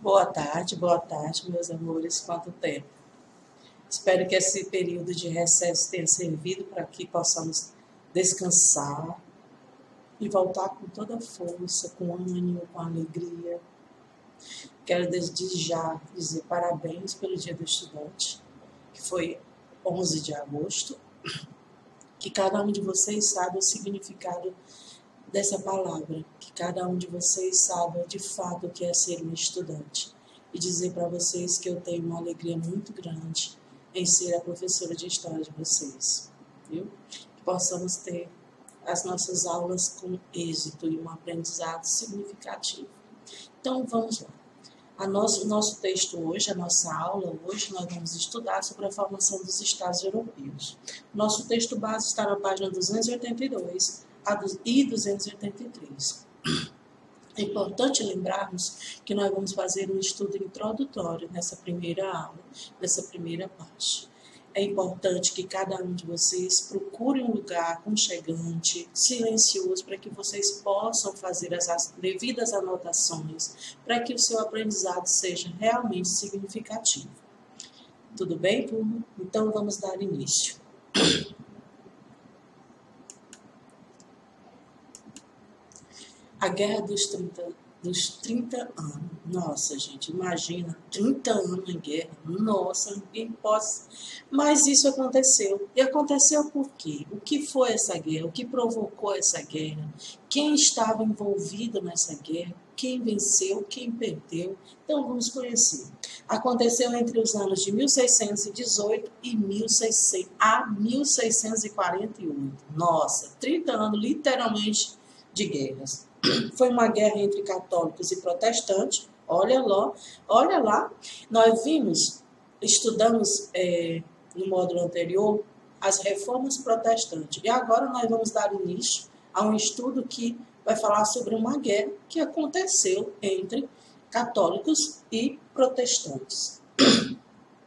Boa tarde, meus amores. Quanto tempo? Espero que esse período de recesso tenha servido para que possamos descansar e voltar com toda a força, com ânimo, com alegria. Quero desde já dizer parabéns pelo Dia do Estudante, que foi 11 de agosto, que cada um de vocês saiba o significado dessa palavra, que cada um de vocês saiba de fato o que é ser um estudante. E dizer para vocês que eu tenho uma alegria muito grande em ser a professora de história de vocês, viu? Que possamos ter as nossas aulas com êxito e um aprendizado significativo. Então, vamos lá. O nosso texto hoje, a nossa aula hoje, nós vamos estudar sobre a formação dos Estados europeus. Nosso texto base está na página 282 e 283. É importante lembrarmos que nós vamos fazer um estudo introdutório nessa primeira aula, nessa primeira parte. É importante que cada um de vocês procure um lugar aconchegante, silencioso, para que vocês possam fazer as devidas anotações, para que o seu aprendizado seja realmente significativo. Tudo bem, turma? Então vamos dar início. A Guerra dos 30 anos. Nossa, gente, imagina, 30 anos em guerra. Nossa, ninguém pode. Mas isso aconteceu. E aconteceu por quê? O que foi essa guerra? O que provocou essa guerra? Quem estava envolvido nessa guerra? Quem venceu? Quem perdeu? Então, vamos conhecer. Aconteceu entre os anos de 1618 e 1648. Nossa, 30 anos literalmente de guerras. Foi uma guerra entre católicos e protestantes. Olha lá. Nós estudamos no módulo anterior as reformas protestantes. E agora nós vamos dar início a um estudo que vai falar sobre uma guerra que aconteceu entre católicos e protestantes.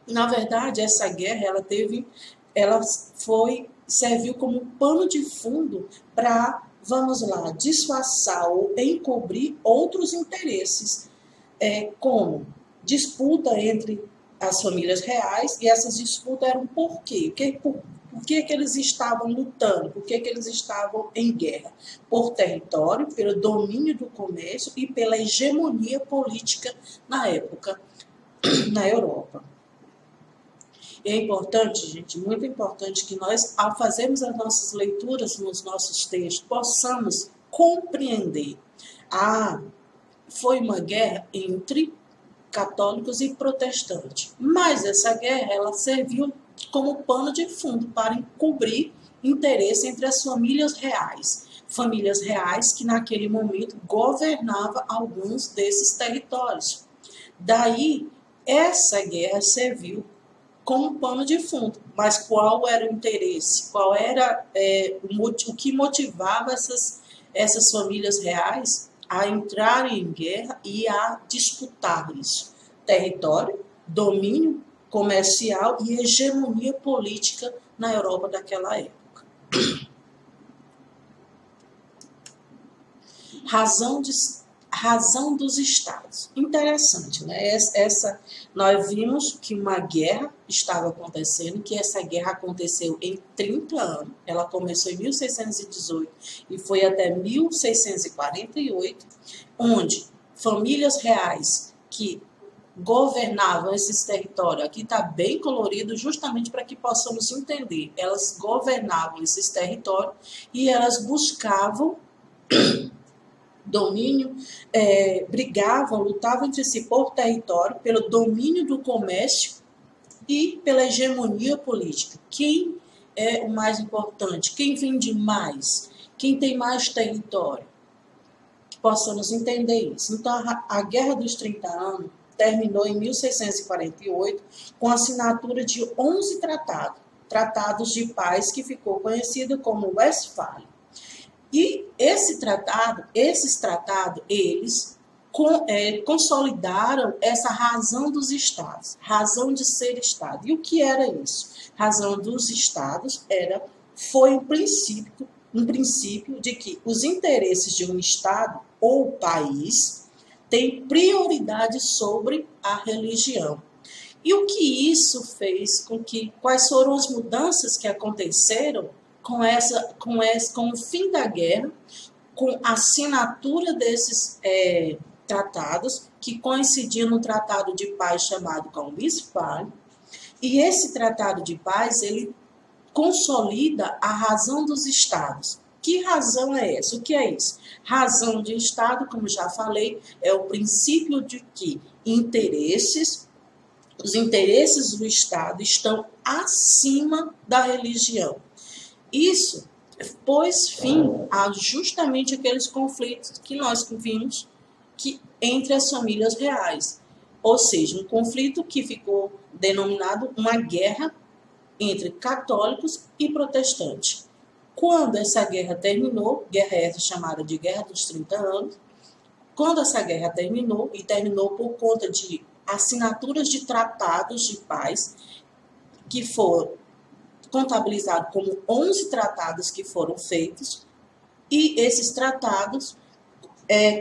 Na verdade, essa guerra serviu como pano de fundo para, vamos lá, disfarçar ou encobrir outros interesses, como disputa entre as famílias reais, e essas disputas eram por quê? Por que eles estavam lutando? Por que eles estavam em guerra? Por território, pelo domínio do comércio e pela hegemonia política na época, na Europa. É importante, gente, muito importante que nós, ao fazermos as nossas leituras nos nossos textos, possamos compreender. Foi uma guerra entre católicos e protestantes, mas essa guerra ela serviu como pano de fundo para encobrir interesse entre as famílias reais que naquele momento governavam alguns desses territórios. Daí, essa guerra serviu como pano de fundo. Mas qual era o interesse? Qual era o que motivava essas famílias reais a entrarem em guerra e a disputar isso? Território, domínio comercial e hegemonia política na Europa daquela época. Razão dos estados. Interessante, né? Nós vimos que uma guerra estava acontecendo, que essa guerra aconteceu em 30 anos. Ela começou em 1618 e foi até 1648, onde famílias reais que governavam esses territórios, aqui está bem colorido justamente para que possamos entender, elas governavam esses territórios e elas buscavam domínio, brigavam, lutavam entre si por território, pelo domínio do comércio e pela hegemonia política. Quem é o mais importante? Quem vende mais? Quem tem mais território? Que possamos entender isso. Então, a Guerra dos 30 anos terminou em 1648 com a assinatura de 11 tratados de paz, que ficou conhecido como Westfália. E esses tratados, eles consolidaram essa razão dos estados, razão de ser estado. E o que era isso? Razão dos estados foi um princípio de que os interesses de um estado ou país tem prioridade sobre a religião. E o que isso fez com que, quais foram as mudanças que aconteceram com o fim da guerra, com a assinatura desses tratados, que coincidiam no Tratado de Paz chamado Westphalia, e esse Tratado de Paz, ele consolida a razão dos Estados. Que razão é essa? O que é isso? Razão de Estado, como já falei, é o princípio de que os interesses do Estado estão acima da religião. Isso pôs fim a justamente aqueles conflitos que nós vimos entre as famílias reais. Ou seja, um conflito que ficou denominado uma guerra entre católicos e protestantes. Quando essa guerra terminou, guerra essa chamada de Guerra dos 30 Anos, quando essa guerra terminou, e terminou por conta de assinaturas de tratados de paz, que foram contabilizados como 11 tratados que foram feitos, e esses tratados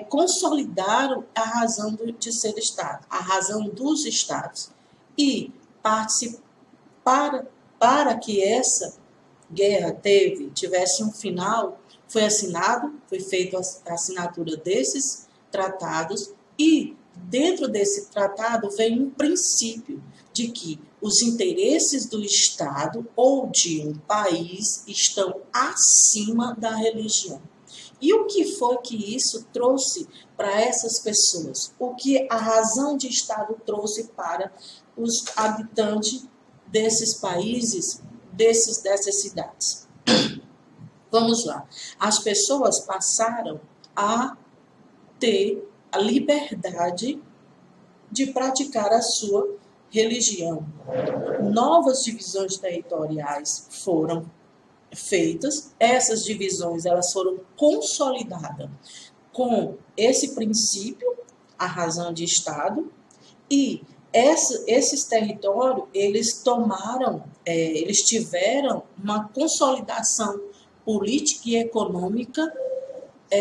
consolidaram a razão de ser Estado, a razão dos Estados. E para que essa guerra tivesse um final, foi feita a assinatura desses tratados, e dentro desse tratado vem um princípio de que os interesses do Estado ou de um país estão acima da religião. E o que foi que isso trouxe para essas pessoas? O que a razão de Estado trouxe para os habitantes desses países, dessas cidades? Vamos lá. As pessoas passaram a ter a liberdade de praticar a sua religião. Novas divisões territoriais foram feitas, essas divisões elas foram consolidadas com esse princípio, a razão de Estado, e esses territórios eles tiveram uma consolidação política e econômica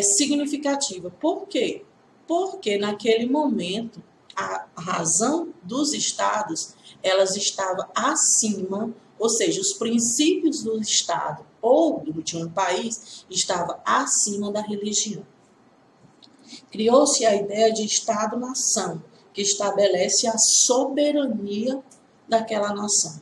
significativa. Por quê? Porque naquele momento a razão dos estados elas estavam acima, ou seja, os princípios do Estado ou de um país estavam acima da religião. Criou-se a ideia de Estado-nação, que estabelece a soberania daquela nação.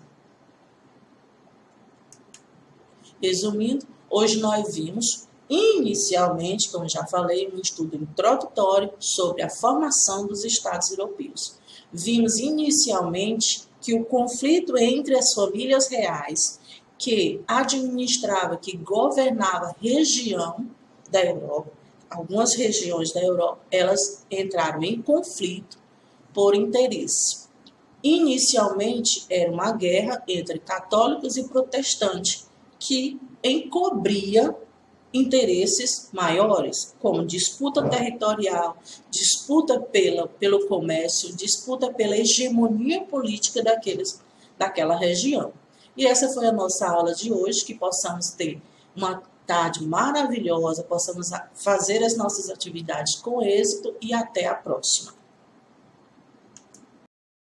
Resumindo, hoje nós vimos, inicialmente, como já falei, um estudo introdutório sobre a formação dos Estados europeus. Vimos inicialmente que o conflito entre as famílias reais que administrava, que governava a região da Europa, algumas regiões da Europa, elas entraram em conflito por interesse. Inicialmente, era uma guerra entre católicos e protestantes, que encobria interesses maiores, como disputa territorial, disputa pelo comércio, disputa pela hegemonia política daquela região. E essa foi a nossa aula de hoje, que possamos ter uma tarde maravilhosa, possamos fazer as nossas atividades com êxito e até a próxima.